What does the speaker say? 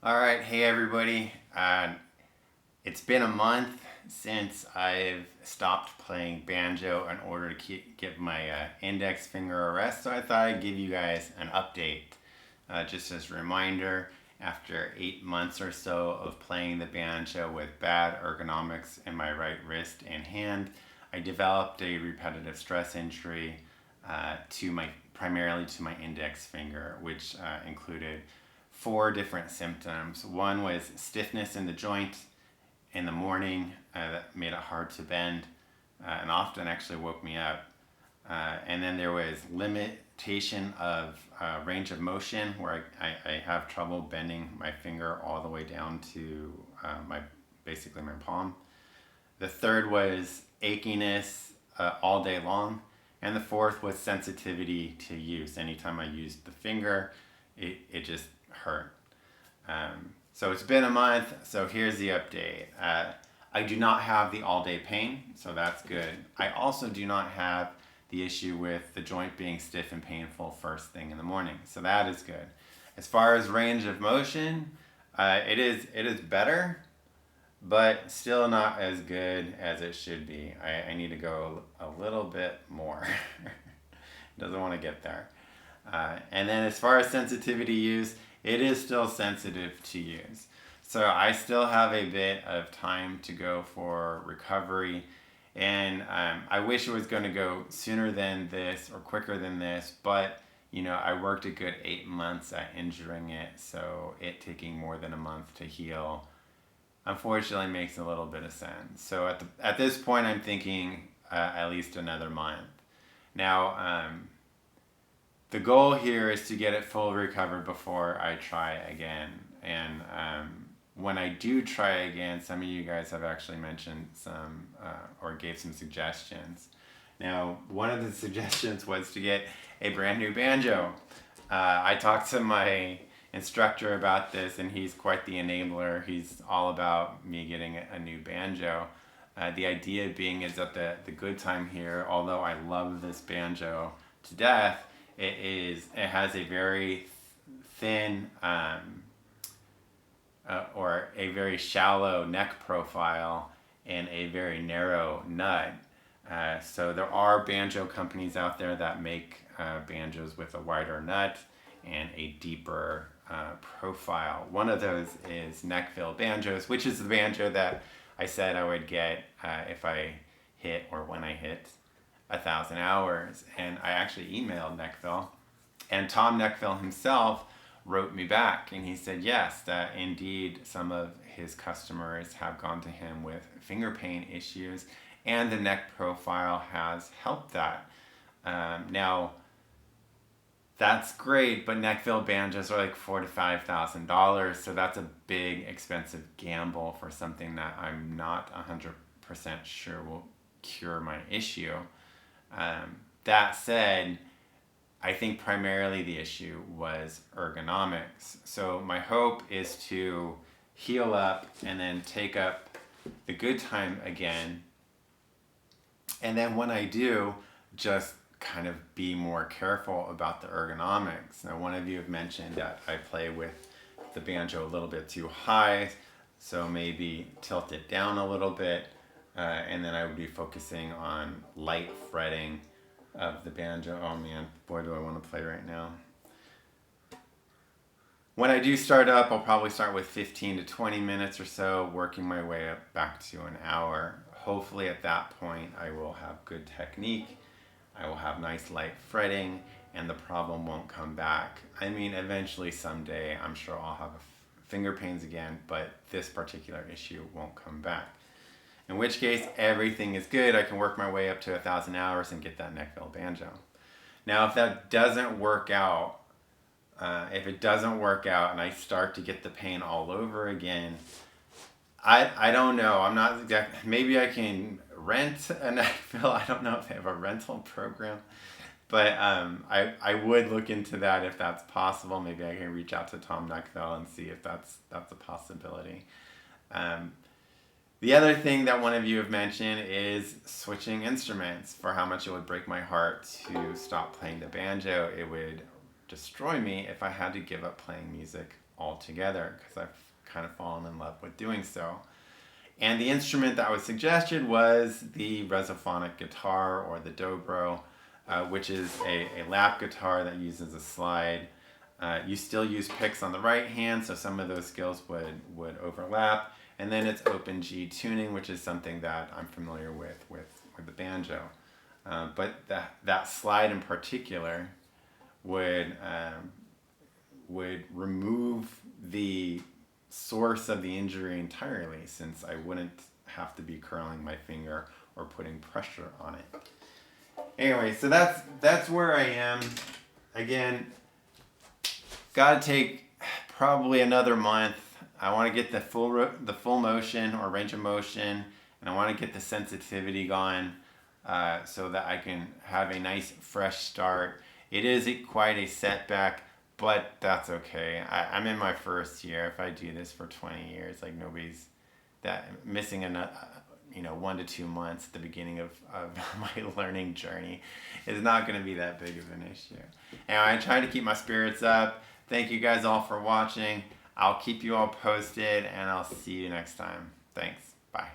All right, hey everybody. It's been a month since I've stopped playing banjo in order to give my index finger a rest, so I thought I'd give you guys an update. Just as a reminder, after 8 months or so of playing the banjo with bad ergonomics in my right wrist and hand, I developed a repetitive stress injury primarily to my index finger, which included four different symptoms. One was stiffness in the joint in the morning that made it hard to bend and often actually woke me up. And then there was limitation of range of motion, where I have trouble bending my finger all the way down to my basically my palm. The third was achiness all day long. And the fourth was sensitivity to use. Anytime I used the finger, it just hurt. So it's been a month, so here's the update. I do not have the all day pain, so that's good. I also do not have the issue with the joint being stiff and painful first thing in the morning, so that is good. As far as range of motion, it is better, but still not as good as it should be. I need to go a little bit more. Doesn't want to get there. And then as far as sensitivity use, it is still sensitive to use. So I still have a bit of time to go for recovery. And I wish it was going to go sooner than this or quicker than this, but I worked a good 8 months at injuring it, so it taking more than a month to heal unfortunately makes a little bit of sense. So at this point, I'm thinking at least another month. Now, the goal here is to get it full recovered before I try again. And when I do try again, some of you guys have actually mentioned some or gave some suggestions. Now, one of the suggestions was to get a brand new banjo. I talked to my instructor about this, and he's quite the enabler. He's all about me getting a new banjo. The idea being is that the good time here, although I love this banjo to death, it has a very thin or a very shallow neck profile and a very narrow nut. So there are banjo companies out there that make banjos with a wider nut and a deeper profile. One of those is Nechville banjos, which is the banjo that I said I would get if I hit or when I hit 1,000 hours. And I actually emailed Nechville, and Tom Nechville himself wrote me back, and he said yes, that indeed some of his customers have gone to him with finger pain issues, and the neck profile has helped that. Now, that's great, but Nechville banjos are like $4,000 to $5,000, so that's a big, expensive gamble for something that I'm not 100% sure will cure my issue. That said, I think primarily the issue was ergonomics. So my hope is to heal up and then take up the good time again. And then when I do, just kind of be more careful about the ergonomics. Now, one of you have mentioned that I play with the banjo a little bit too high, so maybe tilt it down a little bit, and then I would be focusing on light fretting of the banjo. Oh man, boy, do I want to play right now. When I do start up, I'll probably start with 15 to 20 minutes or so, working my way up back to an hour. Hopefully at that point, I will have good technique, I will have nice light fretting, and the problem won't come back. I mean, eventually someday, I'm sure I'll have finger pains again, but this particular issue won't come back. In which case, everything is good. I can work my way up to 1,000 hours and get that Nechville banjo. Now, if that doesn't work out, if it doesn't work out and I start to get the pain all over again, I don't know. I'm not exactly. Maybe I can rent a Nechville. I don't know if they have a rental program, but I would look into that if that's possible. Maybe I can reach out to Tom Nechville and see if that's a possibility. The other thing that one of you have mentioned is switching instruments. For how much it would break my heart to stop playing the banjo, it would destroy me if I had to give up playing music altogether because I've kind of fallen in love with doing so. And the instrument that was suggested was the resophonic guitar, or the dobro, which is a lap guitar that uses a slide. You still use picks on the right hand, so some of those skills would overlap. And then it's open G tuning, which is something that I'm familiar with the banjo. But that slide in particular would remove the source of the injury entirely, since I wouldn't have to be curling my finger or putting pressure on it. Anyway, so that's where I am. Again, gotta take probably another month. I want to get the full motion or range of motion, and I want to get the sensitivity going, so that I can have a nice fresh start. It is quite a setback, but that's okay. I'm in my first year. If I do this for 20 years, like, nobody's that missing 1 to 2 months at the beginning of my learning journey is not going to be that big of an issue. And I try to keep my spirits up. Thank you guys all for watching. I'll keep you all posted, and I'll see you next time. Thanks. Bye.